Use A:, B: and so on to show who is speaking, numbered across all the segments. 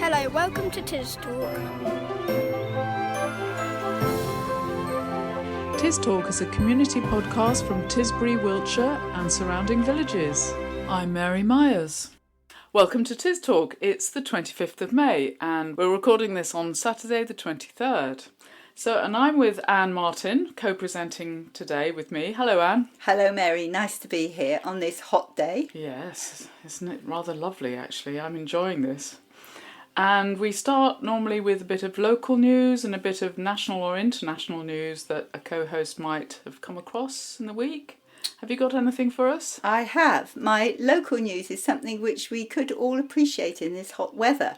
A: Hello, welcome to TisTalk.
B: TisTalk is a community podcast from Tisbury, Wiltshire and surrounding villages. I'm Mary Myers. Welcome to TisTalk. It's the 25th of May and we're recording this on Saturday the 23rd. And I'm with Anne Martin, co-presenting today with me. Hello, Anne.
C: Hello, Mary. Nice to be here on this hot day.
B: Yes, isn't it rather lovely, actually? I'm enjoying this. And we start normally with a bit of local news and a bit of national or international news that a co-host might have come across in the week. Have you got anything for us?
C: I have. My local news is something which we could all appreciate in this hot weather.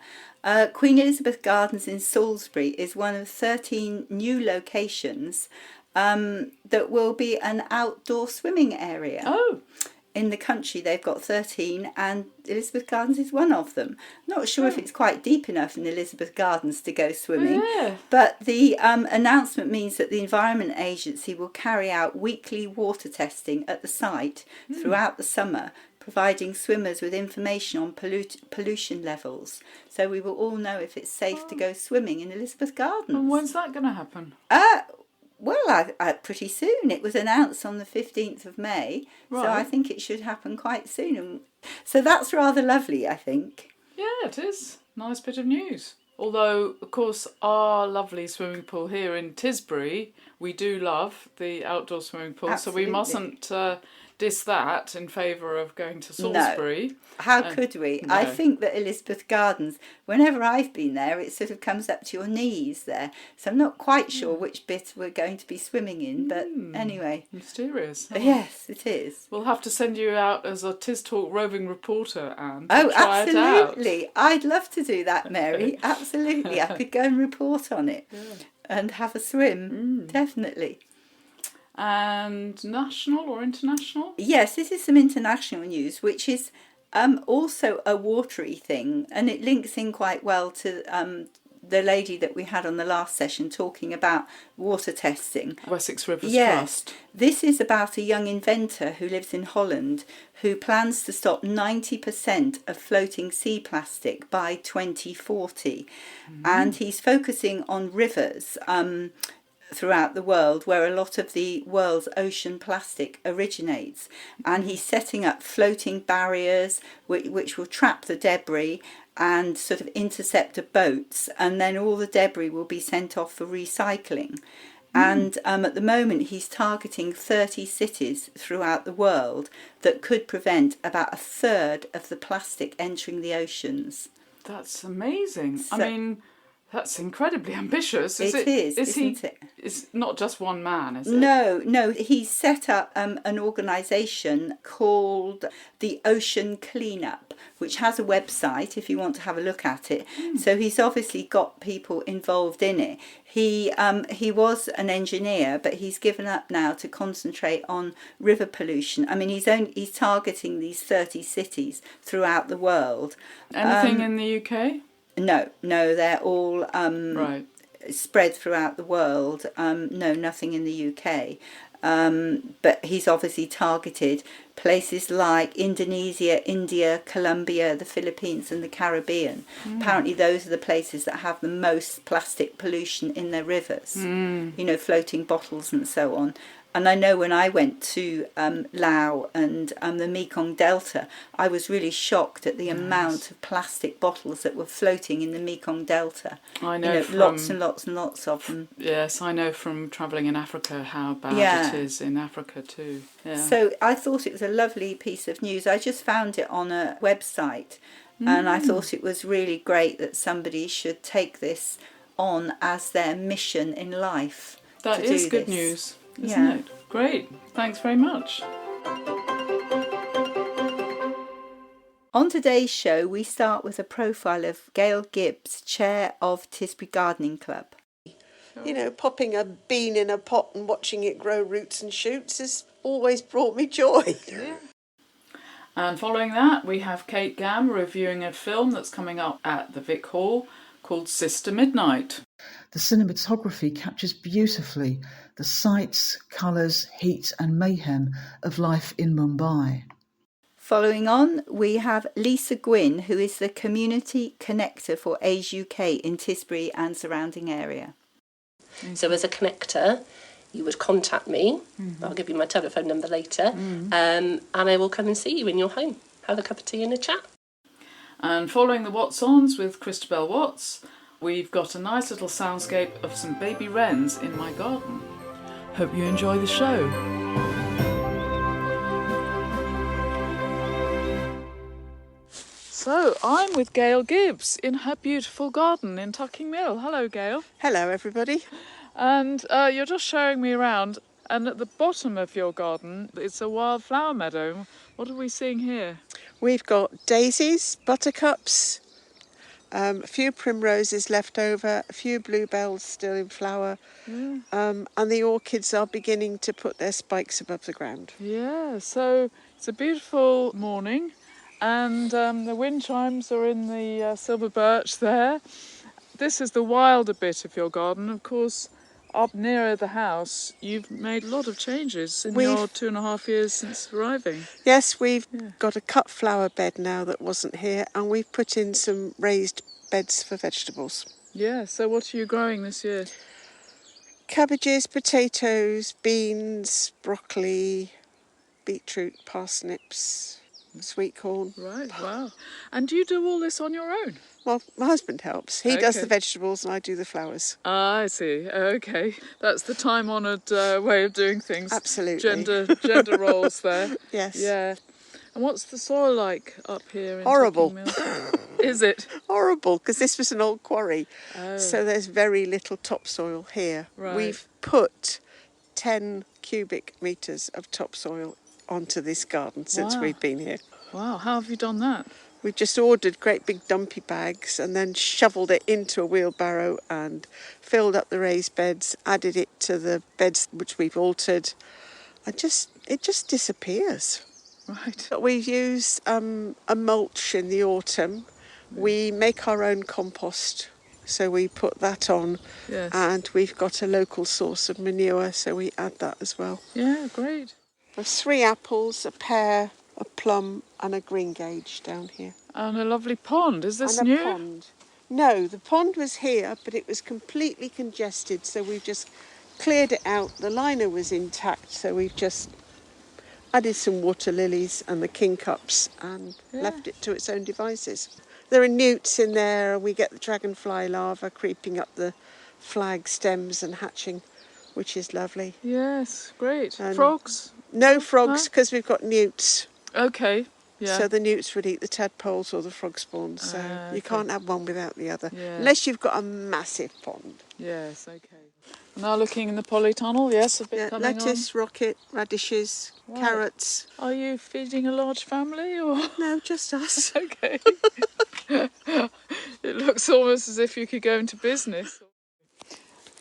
C: Queen Elizabeth Gardens in Salisbury is one of 13 new locations that will be an outdoor swimming area.
B: Oh.
C: In the country, they've got 13, and Elizabeth Gardens is one of them. Not sure if it's quite deep enough in Elizabeth Gardens to go swimming, but the announcement means that the Environment Agency will carry out weekly water testing at the site throughout the summer, providing swimmers with information on pollution levels. So we will all know if it's safe to go swimming in Elizabeth Gardens.
B: And when's that going to happen?
C: Well, pretty soon. It was announced on the 15th of May,
B: right.
C: So I think it should happen quite soon. So that's rather lovely, I think.
B: Yeah, it is. Nice bit of news. Although, of course, our lovely swimming pool here in Tisbury, we do love the outdoor swimming pool,
C: Absolutely.
B: So we mustn't diss that in favour of going to Salisbury.
C: No. How could we?
B: No.
C: I think that Elizabeth Gardens, whenever I've been there, it sort of comes up to your knees there. So I'm not quite sure which bit we're going to be swimming in, but anyway.
B: Mysterious. Huh?
C: Yes, it is.
B: We'll have to send you out as a TisTalk roving reporter, Anne.
C: Oh,
B: try
C: absolutely.
B: It out.
C: I'd love to do that, Mary. Absolutely. I could go and report on it and have a swim. Definitely.
B: And national or international?
C: Yes, this is some international news, which is also a watery thing, and it links in quite well to the lady that we had on the last session talking about water testing.
B: Wessex Rivers
C: Yes,
B: Trust.
C: This is about a young inventor who lives in Holland who plans to stop 90% of floating sea plastic by 2040. And he's focusing on rivers throughout the world where a lot of the world's ocean plastic originates, and he's setting up floating barriers which will trap the debris and sort of intercept the boats, and then all the debris will be sent off for recycling. And at the moment he's targeting 30 cities throughout the world that could prevent about a third of the plastic entering the oceans.
B: That's amazing.
C: So,
B: I mean, that's incredibly ambitious.
C: Isn't it?
B: It's not just one man, is it?
C: No. He's set up an organisation called the Ocean Cleanup, which has a website if you want to have a look at it. So he's obviously got people involved in it. He was an engineer, but he's given up now to concentrate on river pollution. I mean, he's targeting these 30 cities throughout the world.
B: Anything in the UK?
C: No, they're all
B: right.
C: Spread throughout the world. No, nothing in the UK. But he's obviously targeted places like Indonesia, India, Colombia, the Philippines and the Caribbean. Apparently those are the places that have the most plastic pollution in their rivers. Floating bottles and so on. And I know when I went to Laos and the Mekong Delta, I was really shocked at the amount of plastic bottles that were floating in the Mekong Delta.
B: I know,
C: lots and lots and lots of them.
B: Yes, I know from travelling in Africa how bad it is in Africa too. Yeah.
C: So I thought it was a lovely piece of news. I just found it on a website, and I thought it was really great that somebody should take this on as their mission in life.
B: That is good news. Isn't it? Great. Thanks very much.
C: On today's show, we start with a profile of Gail Gibbs, chair of Tisbury Gardening Club.
D: Popping a bean in a pot and watching it grow roots and shoots has always brought me joy.
B: And following that, we have Kate Gamm reviewing a film that's coming up at the Vic Hall called Sister Midnight.
E: The cinematography captures beautifully the sights, colours, heat and mayhem of life in Mumbai.
C: Following on, we have Lisa Gwyn, who is the Community Connector for Age UK in Tisbury and surrounding area.
F: So as a connector, you would contact me. I'll give you my telephone number later, and I will come and see you in your home. Have a cup of tea and a chat.
B: And following the What's-ons with Christabel Watts, we've got a nice little soundscape of some baby wrens in my garden. Hope you enjoy the show. So, I'm with Gail Gibbs in her beautiful garden in Tucking Mill. Hello, Gail.
D: Hello, everybody.
B: And you're just showing me around, and at the bottom of your garden, it's a wildflower meadow. What are we seeing here?
D: We've got daisies, buttercups, a few primroses left over, a few bluebells still in flower, and the orchids are beginning to put their spikes above the ground.
B: Yeah, so it's a beautiful morning, and the wind chimes are in the silver birch there. This is the wilder bit of your garden. Of course, up nearer the house, you've made a lot of changes in your 2.5 years since arriving.
D: Yes, we've got a cut flower bed now that wasn't here, and we've put in some raised beds for vegetables.
B: Yeah, so what are you growing this year?
D: Cabbages, potatoes, beans, broccoli, beetroot, parsnips, sweet corn.
B: Right, wow. And do you do all this on your own?
D: Well, my husband helps. He does
B: Okay.
D: the vegetables and I do the flowers.
B: Ah, I see. Okay. That's the time-honoured way of doing things.
D: Absolutely.
B: Gender roles there.
D: Yes.
B: Yeah. And what's the soil like up here in
D: Horrible.
B: Tucking Mill? Is it?
D: Horrible, because this was an old quarry.
B: Oh.
D: So there's very little topsoil here.
B: Right.
D: We've put 10 cubic metres of topsoil onto this garden since
B: Wow.
D: we've been here.
B: Wow, how have you done that?
D: We've just ordered great big dumpy bags and then shoveled it into a wheelbarrow and filled up the raised beds, added it to the beds which we've altered. It just disappears.
B: Right.
D: We use a mulch in the autumn. We make our own compost, so we put that on.
B: Yes.
D: And we've got a local source of manure, so we add that as well.
B: Yeah, great.
D: There's 3 apples, a pear, a plum and a greengage down here.
B: And a lovely pond. Is this
D: and
B: new?
D: a pond. No, the pond was here, but it was completely congested, so we've just cleared it out. The liner was intact, so we've just added some water lilies and the kingcups and left it to its own devices. There are newts in there. We get the dragonfly larvae creeping up the flag stems and hatching, which is lovely.
B: Yes, great.
D: And
B: Frogs?
D: No frogs, because we've got newts.
B: Okay. Yeah.
D: So the newts would eat the tadpoles or the frog spawns, so you can't have one without the other.
B: Yeah.
D: Unless you've got a massive pond.
B: Yes, okay. Now looking in the polytunnel, yes, a bit coming
D: lettuce, rocket, radishes,
B: Right.
D: carrots.
B: on. Are you feeding a large family or?
D: No, just us.
B: Okay. It looks almost as if you could go into business.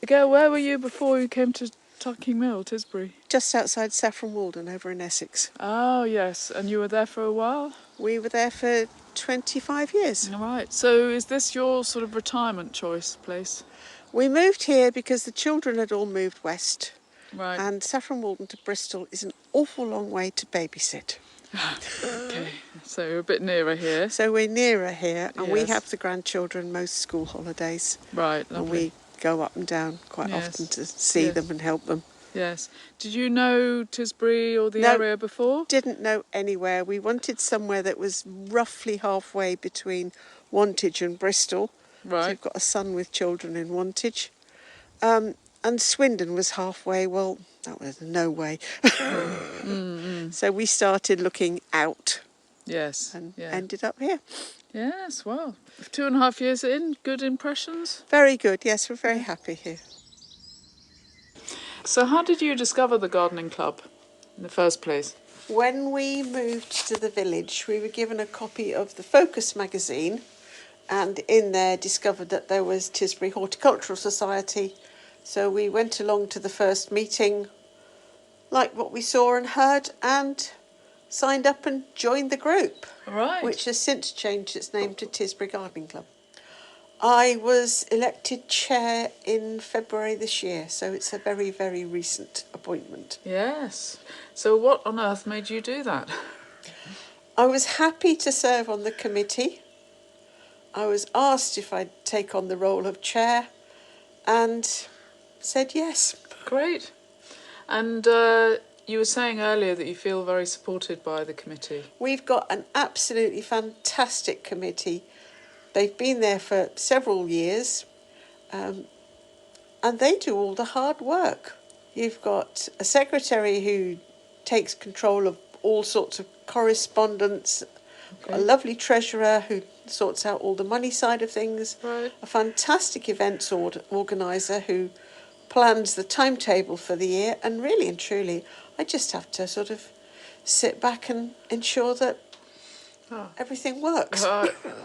B: Gail, where were you before you came to Tucking Mill, Tisbury?
D: Just outside Saffron Walden over in Essex.
B: Oh, yes. And you were there for a while?
D: We were there for 25 years.
B: All right. So is this your sort of retirement choice place?
D: We moved here because the children had all moved west.
B: Right.
D: And Saffron Walden to Bristol is an awful long way to babysit.
B: Okay. So you're a bit nearer here.
D: So we're nearer here, and we
B: Yes.
D: have the grandchildren most school holidays.
B: Right.
D: And
B: Lovely.
D: we go up and down quite
B: Yes.
D: often to see
B: Yes.
D: them and help them.
B: Yes. Did you know Tisbury or the
D: No.
B: area before?
D: Didn't know anywhere. We wanted somewhere that was roughly halfway between Wantage and Bristol. So
B: Right.
D: we've got a son with children in Wantage. And Swindon was halfway. Well, that was no way. So we started looking out
B: Yes.
D: and
B: Yeah.
D: ended up here.
B: Yes. Well, 2.5 years in, good impressions.
D: Very good. Yes, we're very happy here.
B: So how did you discover the gardening club in the first place?
D: When we moved to the village, we were given a copy of the Focus magazine, and in there discovered that there was Tisbury Horticultural Society. So we went along to the first meeting, liked what we saw and heard, and signed up and joined the group,
B: Right.
D: which has since changed its name to Tisbury Gardening Club. I was elected chair in February this year, so it's a very, very recent appointment.
B: Yes. So what on earth made you do that?
D: I was happy to serve on the committee. I was asked if I'd take on the role of chair and said yes.
B: Great. And you were saying earlier that you feel very supported by the committee.
D: We've got an absolutely fantastic committee. They've been there for several years, and they do all the hard work. You've got a secretary who takes control of all sorts of correspondence, a lovely treasurer who sorts out all the money side of things,
B: Right.
D: a fantastic events organiser who plans the timetable for the year, and really and truly, I just have to sort of sit back and ensure that everything works.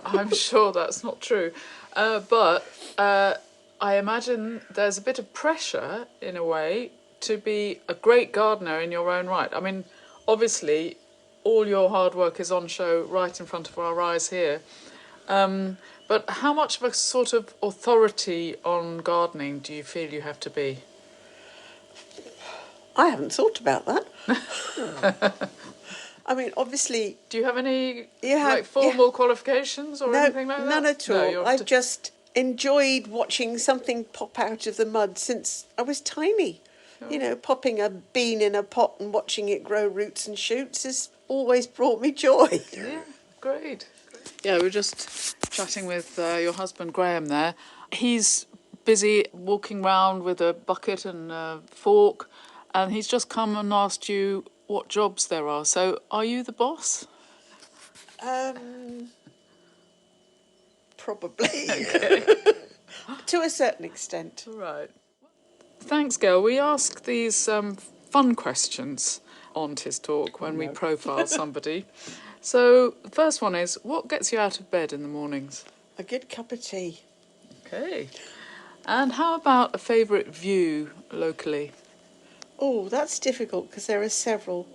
B: I'm sure that's not true. But I imagine there's a bit of pressure, in a way, to be a great gardener in your own right. I mean, obviously, all your hard work is on show right in front of our eyes here. But how much of a sort of authority on gardening do you feel you have to be?
D: I haven't thought about that. I mean, obviously...
B: Do you have any formal qualifications or anything like that?
D: None at all.
B: No,
D: I've just enjoyed watching something pop out of the mud since I was tiny. You know, popping a bean in a pot and watching it grow roots and shoots has always brought me joy.
B: Yeah, great. Yeah, we were just chatting with your husband Graham there. He's busy walking round with a bucket and a fork, and he's just come and asked you what jobs there are. So, are you the boss?
D: Probably. To a certain extent.
B: Right. Thanks, Gail. We ask these fun questions on TisTalk when we profile somebody. So, the first one is, what gets you out of bed in the mornings?
D: A good cup of tea.
B: Okay. And how about a favourite view locally?
D: Oh, that's difficult because there are several.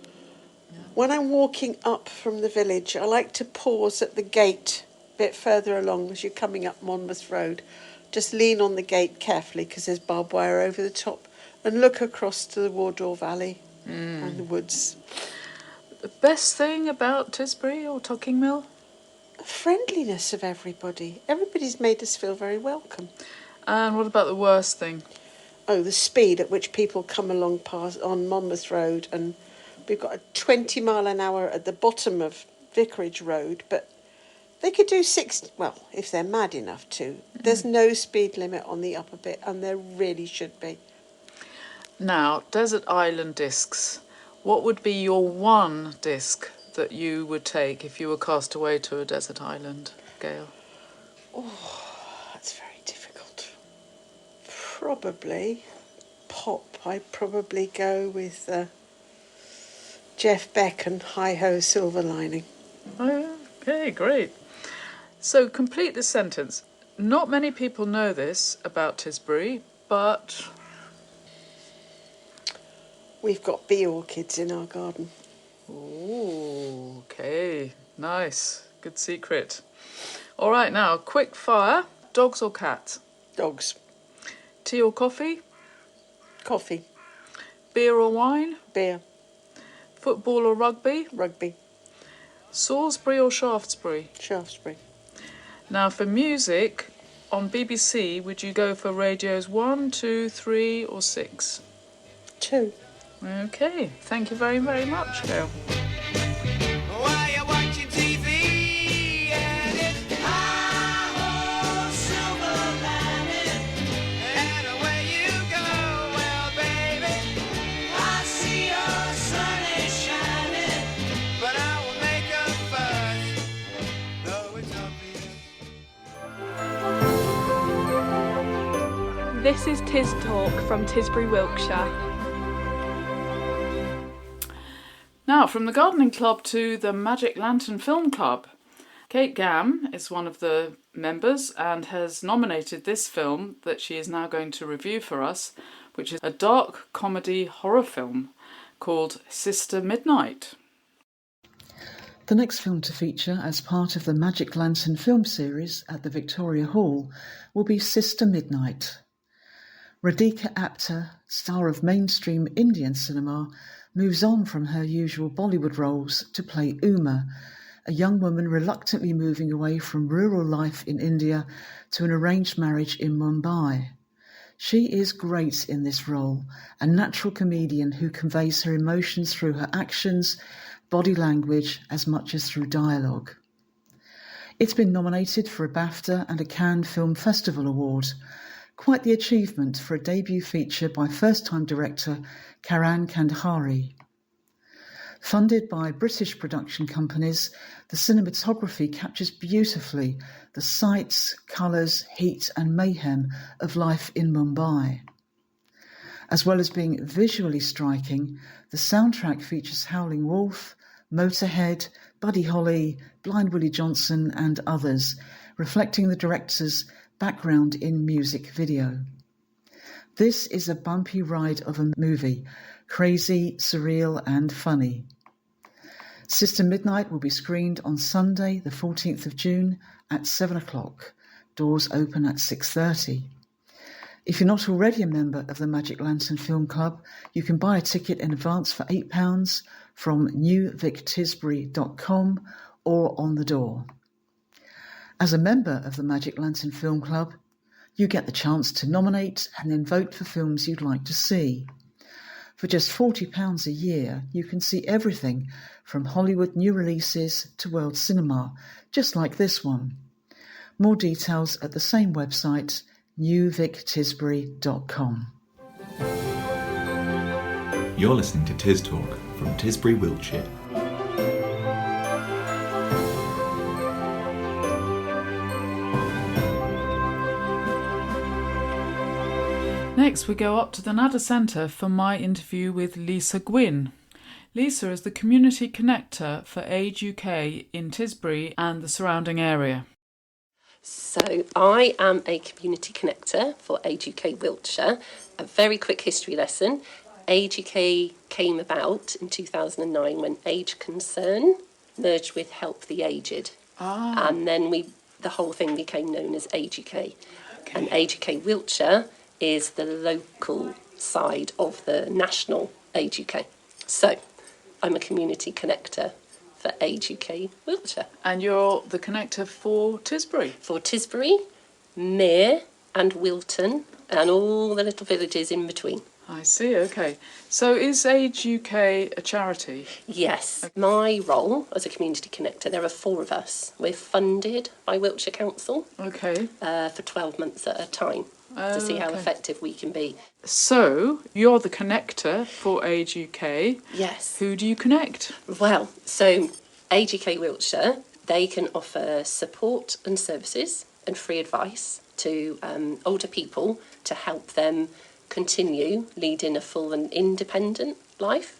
D: Yeah. When I'm walking up from the village, I like to pause at the gate a bit further along as you're coming up Monmouth Road. Just lean on the gate carefully because there's barbed wire over the top and look across to the Wardour Valley and the woods.
B: The best thing about Tisbury or Tocking Mill?
D: The friendliness of everybody. Everybody's made us feel very welcome.
B: And what about the worst thing?
D: Oh, the speed at which people come along past on Monmouth Road, and we've got a 20 mile an hour at the bottom of Vicarage Road, but they could do 60, well, if they're mad enough to. There's no speed limit on the upper bit, and there really should be.
B: Now, desert island discs. What would be your one disc that you would take if you were cast away to a desert island, Gail?
D: Oh, that's very difficult. Probably pop. I'd probably go with Jeff Beck and Hi Ho Silver Lining.
B: Okay, great. So complete this sentence. Not many people know this about Tisbury, but...
D: We've got bee orchids in our garden.
B: Oh, okay. Nice. Good secret. All right, now, quick fire. Dogs or cats?
D: Dogs.
B: Tea or coffee?
D: Coffee.
B: Beer or wine?
D: Beer.
B: Football or rugby?
D: Rugby.
B: Salisbury or Shaftesbury?
D: Shaftesbury.
B: Now, for music, on BBC, would you go for radios 1, 2, 3 or 6?
D: 2.
B: Okay, thank you very, very much, Gail.
G: While you're watching TV, and it's hi-ho, silver lining, and away you go. Well, baby, I see your sun is shining, but I will make a fuss, though it's obvious.
H: This is TisTalk from Tisbury, Wiltshire.
B: Now, from the Gardening Club to the Magic Lantern Film Club. Kate Gamm is one of the members and has nominated this film that she is now going to review for us, which is a dark comedy horror film called Sister Midnight.
E: The next film to feature as part of the Magic Lantern film series at the Victoria Hall will be Sister Midnight. Radhika Apte, star of mainstream Indian cinema, moves on from her usual Bollywood roles to play Uma, a young woman reluctantly moving away from rural life in India to an arranged marriage in Mumbai. She is great in this role, a natural comedian who conveys her emotions through her actions, body language, as much as through dialogue. It's been nominated for a BAFTA and a Cannes Film Festival Award. Quite the achievement for a debut feature by first-time director Karan Kandhari. Funded by British production companies, the cinematography captures beautifully the sights, colours, heat and mayhem of life in Mumbai. As well as being visually striking, the soundtrack features Howling Wolf, Motorhead, Buddy Holly, Blind Willie Johnson and others, reflecting the director's background in music video. This is a bumpy ride of a movie, crazy, surreal and funny. Sister Midnight will be screened on Sunday, the 14th of June at 7 o'clock. Doors open at 6:30. If you're not already a member of the Magic Lantern Film Club, you can buy a ticket in advance for £8 from newvictisbury.com or on the door. As a member of the Magic Lantern Film Club, you get the chance to nominate and then vote for films you'd like to see. For just £40 a year, you can see everything from Hollywood new releases to world cinema, just like this one. More details at the same website, newvictisbury.com.
I: You're listening to TisTalk from Tisbury, Wiltshire.
B: Next, we go up to the Nadder Centre for my interview with Lisa Gwyn. Lisa is the community connector for Age UK in Tisbury and the surrounding area.
F: So I am a community connector for Age UK Wiltshire. A very quick history lesson. Age UK came about in 2009 when Age Concern merged with Help the Aged. And then the whole thing became known as Age UK. Okay. And Age UK Wiltshire is the local side of the national Age UK. So I'm a community connector for Age UK Wiltshire.
B: And you're the connector for Tisbury?
F: For Tisbury, Mere and Wilton and all the little villages in between.
B: I see, okay. So is Age UK a charity?
F: Yes. Okay. My role as a community connector, there are 4 of us. We're funded by Wiltshire Council for 12 months at a time. To see how effective we can be.
B: So, you're the connector for Age UK.
F: Yes.
B: Who do you connect?
F: Well, so Age UK Wiltshire, they can offer support and services and free advice to older people to help them continue leading a full and independent life.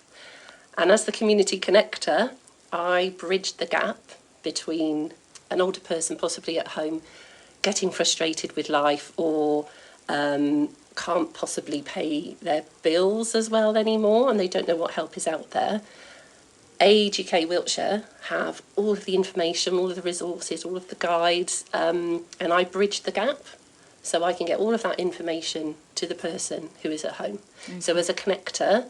F: And as the community connector, I bridge the gap between an older person possibly at home getting frustrated with life or can't possibly pay their bills as well anymore and they don't know what help is out there. Age UK Wiltshire have all of the information, all of the resources, all of the guides, and I bridge the gap so I can get all of that information to the person who is at home. Mm-hmm. So as a connector,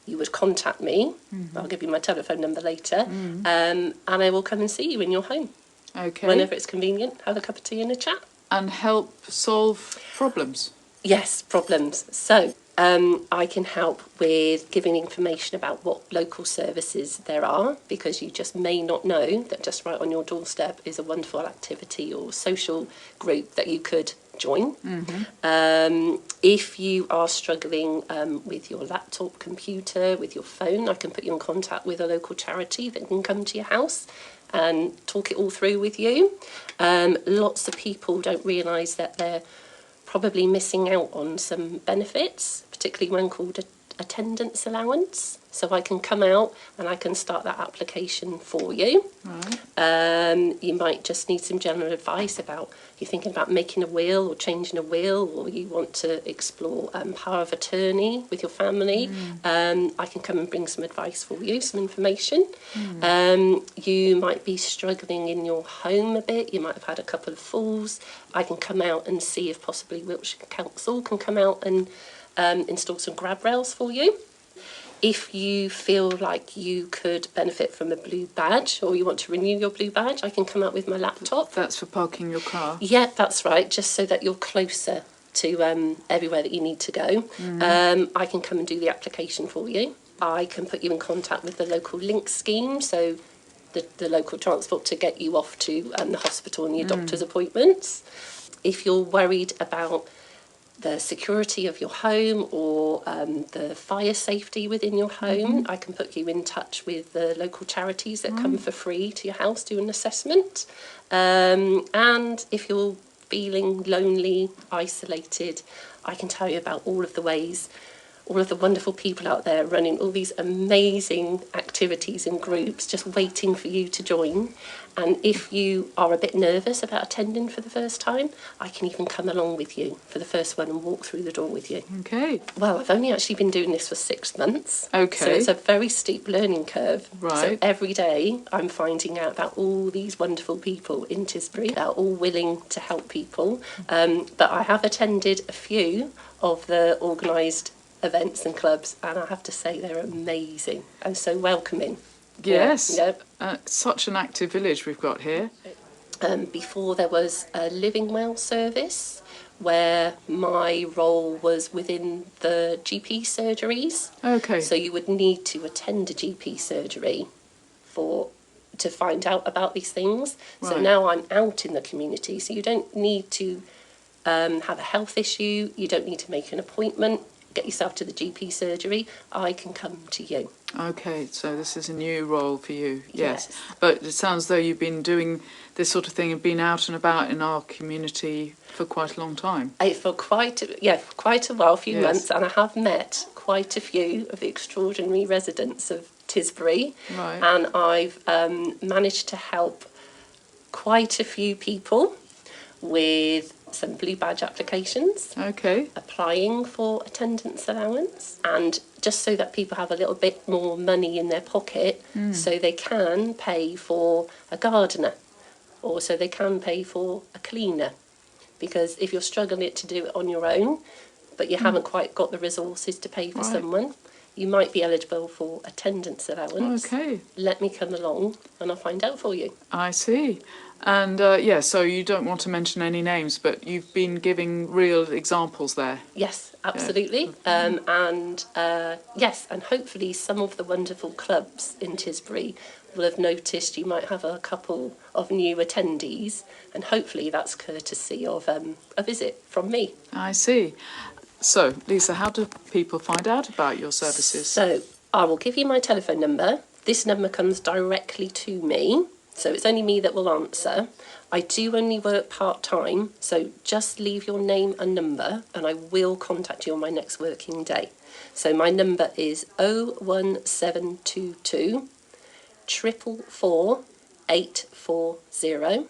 F: you would contact me. Mm-hmm. I'll give you my telephone number later, and I will come and see you in your home. Okay. Whenever it's convenient, have a cup of tea and a chat.
B: And help solve problems?
F: Yes, problems. So I can help with giving information about what local services there are, because you just may not know that just right on your doorstep is a wonderful activity or social group that you could join. Mm-hmm. If you are struggling with your laptop, computer, with your phone, I can put you in contact with a local charity that can come to your house and talk it all through with you. Lots of people don't realise that they're probably missing out on some benefits, particularly one called attendance allowance. So I can come out and I can start that application for you. Right. You might just need some general advice about you're thinking about making a will or changing a will, or you want to explore power of attorney with your family. I can come and bring some advice for you, some information. You might be struggling in your home a bit. You might have had a couple of falls. I can come out and see if possibly Wiltshire Council can come out and install some grab rails for you. If you feel like you could benefit from a blue badge, or you want to renew your blue badge, I can come out with my laptop.
B: That's for parking your car?
F: Yeah, that's right, just so that you're closer to everywhere that you need to go. I can come and do the application for you. I can put you in contact with the local link scheme, so the local transport to get you off to the hospital and your doctor's appointments. If you're worried about the security of your home or the fire safety within your home, I can put you in touch with the local charities that come for free to your house, do an assessment. And if you're feeling lonely, isolated, I can tell you about all of the ways, all of the wonderful people out there running all these amazing activities and groups just waiting for you to join. And if you are a bit nervous about attending for the first time, I can even come along with you for the first one and walk through the door with you.
B: Okay.
F: Well, I've only actually been doing this for 6 months.
B: Okay.
F: So it's a very steep learning curve.
B: Right.
F: So every day I'm finding out about all these wonderful people in Tisbury that are all willing to help people. But I have attended a few of the organised events and clubs, and I have to say they're amazing and so welcoming.
B: Yes.
F: Yeah.
B: Such an active village we've got here.
F: Before there was a living well service where my role was within the GP surgeries.
B: Okay.
F: So you would need to attend a GP surgery to find out about these things. So
B: Right.
F: now I'm out in the community, so you don't need to have a health issue, you don't need to make an appointment, get yourself to the GP surgery, I can come to you.
B: Okay, so this is a new role for you, yes.
F: Yes.
B: But it sounds though you've been doing this sort of thing and been out and about in our community for quite a long time.
F: For quite a while, a few
B: Yes.
F: months, and I have met quite a few of the extraordinary residents of Tisbury,
B: Right.
F: and I've managed to help quite a few people with some blue badge applications,
B: Okay.
F: applying for attendance allowance, and just so that people have a little bit more money in their pocket so they can pay for a gardener, or so they can pay for a cleaner. Because if you're struggling to do it on your own, but you haven't quite got the resources to pay for
B: Right.
F: someone, you might be eligible for attendance allowance.
B: Okay,
F: Let me come along and I'll find out for you.
B: I see. And so you don't want to mention any names, but you've been giving real examples there.
F: Yes, absolutely. Yes, and hopefully some of the wonderful clubs in Tisbury will have noticed you might have a couple of new attendees, and hopefully that's courtesy of a visit from me.
B: I see. So, Lisa, how do people find out about your services?
F: So I will give you my telephone number. This number comes directly to me, so it's only me that will answer. I do only work part-time, so just leave your name and number and I will contact you on my next working day. So my number is 01722 444 840,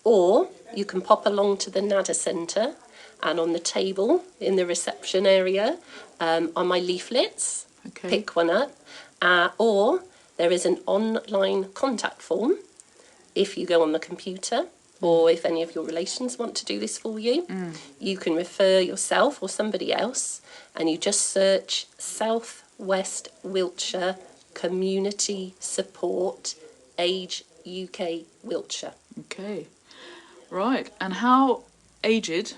F: or you can pop along to the Nadder Centre, and on the table in the reception area are my leaflets.
B: Okay.
F: Pick one up, or there is an online contact form if you go on the computer, or if any of your relations want to do this for you. You can refer yourself or somebody else, and you just search South West Wiltshire Community Support Age UK Wiltshire.
B: Okay. Right. And how aged,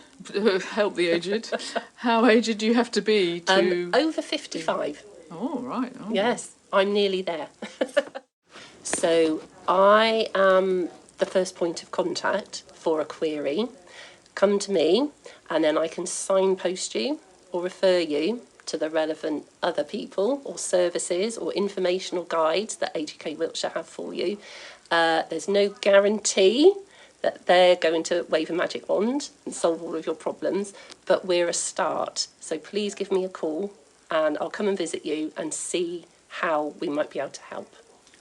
B: help the aged, how aged do you have to be to...
F: Over 55.
B: Oh, right. Oh.
F: Yes, I'm nearly there. So I am the first point of contact for a query. Come to me and then I can signpost you or refer you to the relevant other people or services or informational guides that Age UK Wiltshire have for you. There's no guarantee that they're going to wave a magic wand and solve all of your problems, but we're a start. So please give me a call and I'll come and visit you and see how we might be able to help.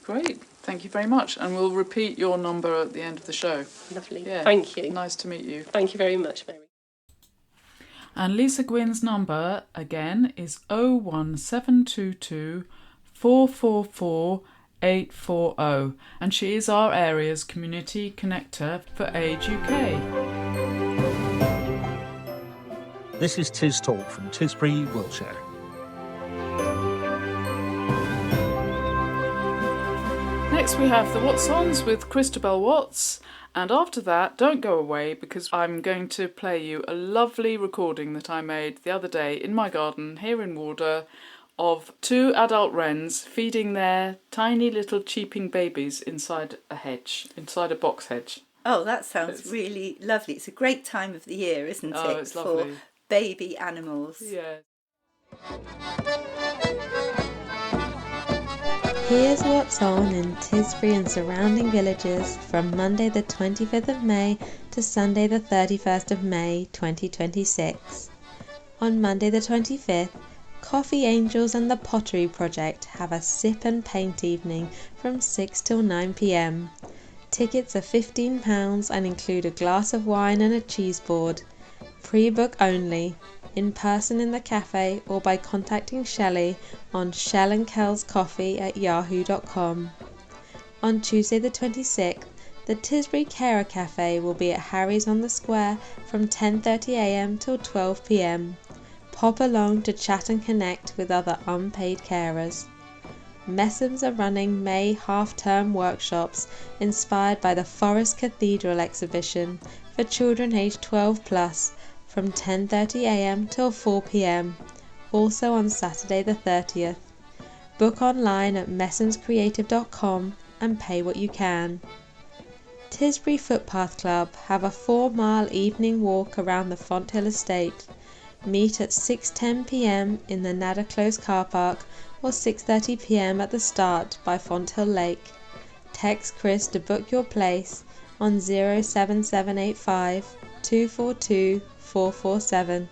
B: Great. Thank you very much. And we'll repeat your number at the end of the show.
F: Lovely.
B: Yeah.
F: Thank you.
B: Nice to meet you.
F: Thank you very much, Mary.
B: And Lisa Gwyn's number again is 01722 444 840, and she is our area's community connector for Age UK.
J: This is TisTalk from Tisbury, Wiltshire.
B: Next we have the What's Ons with Christabel Watts, and after that, don't go away because I'm going to play you a lovely recording that I made the other day in my garden here in Warder of 2 adult wrens feeding their tiny little cheeping babies inside a hedge, inside a box hedge.
C: Oh, that sounds really lovely. It's a great time of the year, isn't it?
B: Oh, it's lovely.
C: For baby animals.
B: Yeah.
J: Here's what's on in Tisbury and surrounding villages from Monday the 25th of May to Sunday the 31st of May 2026. On Monday the 25th, Coffee Angels and the Pottery Project have a sip and paint evening from 6 till 9 p.m. Tickets are £15 and include a glass of wine and a cheese board. Pre-book only, in person in the cafe or by contacting Shelley on shellandkelscoffee@yahoo.com. On Tuesday the 26th, the Tisbury Carer Cafe will be at Harry's on the Square from 10:30 a.m. till 12 p.m. Pop along to chat and connect with other unpaid carers. Messens are running May half-term workshops inspired by the Forest Cathedral exhibition for children aged 12 plus from 10:30 a.m. till 4 p.m, also on Saturday the 30th. Book online at messenscreative.com and pay what you can. Tisbury Footpath Club have a 4-mile evening walk around the Fonthill estate. Meet at 6:10 p.m. in the Nadder Close car park or 6:30 p.m. at the start by Fonthill Lake. Text Chris to book your place on 07785 242 447.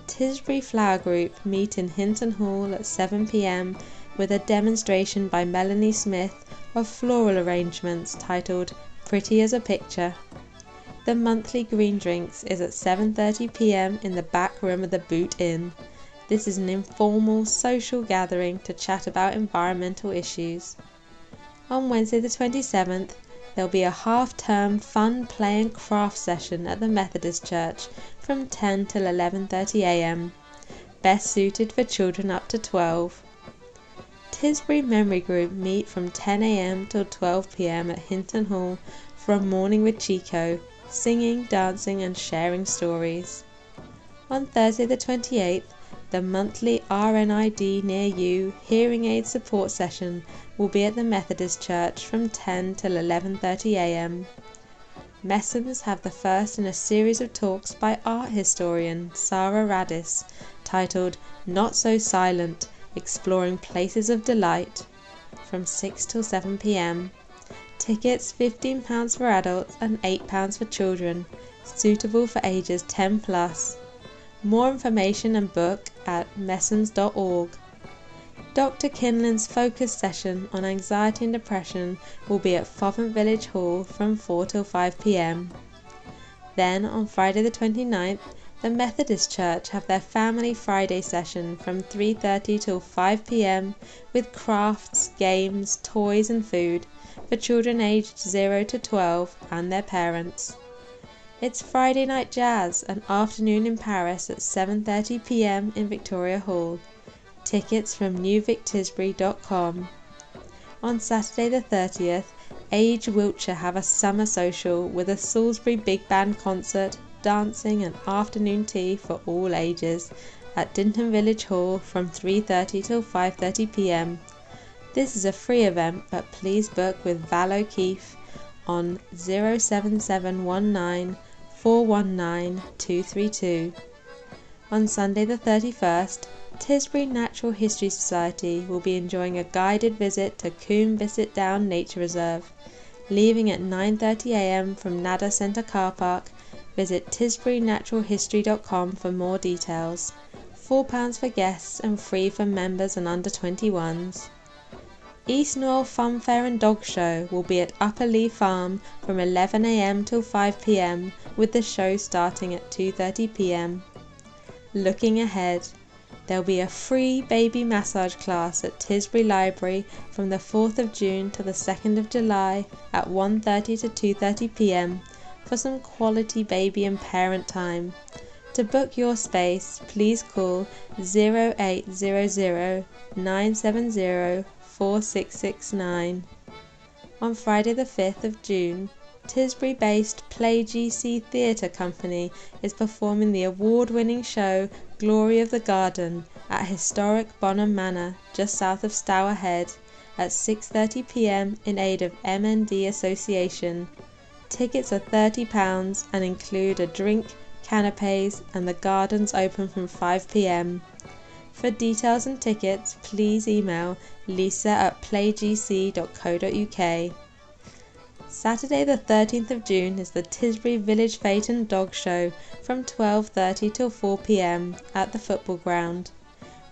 J: Tisbury Flower Group meet in Hinton Hall at 7 p.m. with a demonstration by Melanie Smith of floral arrangements titled Pretty as a Picture. The monthly green drinks is at 7:30 p.m. in the back room of the Boot Inn. This is an informal social gathering to chat about environmental issues. On Wednesday the 27th, there'll be a half-term fun play and craft session at the Methodist Church from 10 till 11:30 a.m. Best suited for children up to 12. Tisbury Memory Group meet from 10 a.m. till 12 p.m. at Hinton Hall for a morning with Chico, singing, dancing and sharing stories. On Thursday the 28th, the monthly RNID Near You hearing aid support session will be at the Methodist Church from 10 till 11:30 a.m. Messens have the first in a series of talks by art historian Sarah Radis titled Not So Silent, Exploring Places of Delight from 6 till 7 p.m. Tickets £15 for adults and £8 for children, suitable for ages 10 plus. More information and book at messens.org. Dr. Kinlan's focus session on anxiety and depression will be at Fovant Village Hall from 4 till 5 p.m. Then on Friday the 29th, the Methodist Church have their Family Friday session from 3:30 till 5 p.m. with crafts, games, toys and food for children aged 0 to 12 and their parents. It's Friday Night Jazz, an afternoon in Paris at 7:30 p.m. in Victoria Hall. Tickets from newvictisbury.com. On Saturday the 30th, Age Wiltshire have a summer social with a Salisbury Big Band concert, dancing and afternoon tea for all ages at Dinton Village Hall from 3:30 till 5:30 p.m. This is a free event, but please book with Val O'Keefe on 07719 419 232. On Sunday the 31st, Tisbury Natural History Society will be enjoying a guided visit to Coombe Bisset Down Nature Reserve. Leaving at 9:30 a.m. from Nadder Centre Car Park, visit tisburynaturalhistory.com for more details. £4 for guests and free for members and under 21s. East Knoll Fun Fair and Dog Show will be at Upper Lee Farm from 11 a.m. till 5 p.m. with the show starting at 2:30 p.m. Looking ahead, there'll be a free baby massage class at Tisbury Library from the 4th of June to the 2nd of July at 1:30 to 2:30 p.m. for some quality baby and parent time. To book your space, please call 0800 970 4669. On Friday the 5th of June, Tisbury-based Play GC Theatre Company is performing the award-winning show Glory of the Garden at historic Bonham Manor, just south of Stour Head, at 6:30 p.m. in aid of MND Association. Tickets are £30 and include a drink, canapes, and the gardens open from 5 p.m. For details and tickets, please email lisa@playgc.co.uk. Saturday the 13th of June is the Tisbury Village Fete and Dog Show from 12:30 till 4 p.m. at the football ground,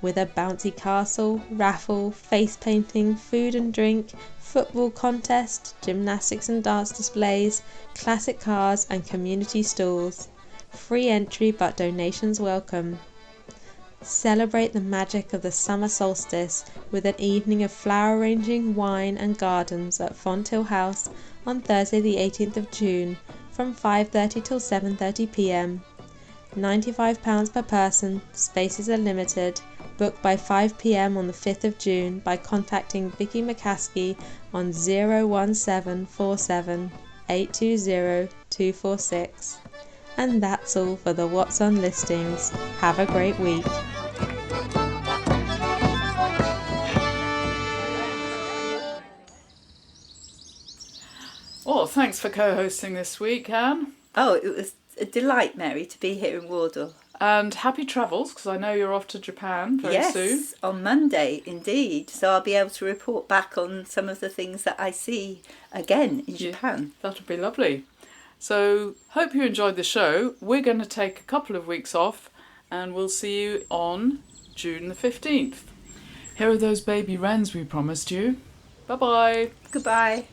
J: with a bouncy castle, raffle, face painting, food and drink, football contest, gymnastics and dance displays, classic cars and community stalls. Free entry but donations welcome. Celebrate the magic of the summer solstice with an evening of flower arranging, wine and gardens at Fonthill House on Thursday the 18th of June from 5:30 till 7:30 p.m. £95 per person, spaces are limited. Book by 5 p.m. on the 5th of June by contacting Vicky McCaskey on 01747 820 246. And that's all for the What's On listings. Have a great week.
B: Well, thanks for co-hosting this week, Anne.
C: Oh, it was a delight, Mary, to be here in Wardle.
B: And happy travels, because I know you're off to Japan very soon.
C: Yes, on Monday, indeed. So I'll be able to report back on some of the things that I see again in Japan.
B: That'll be lovely. So, hope you enjoyed the show. We're going to take a couple of weeks off, and we'll see you on June the 15th. Here are those baby wrens we promised you. Bye-bye.
C: Goodbye.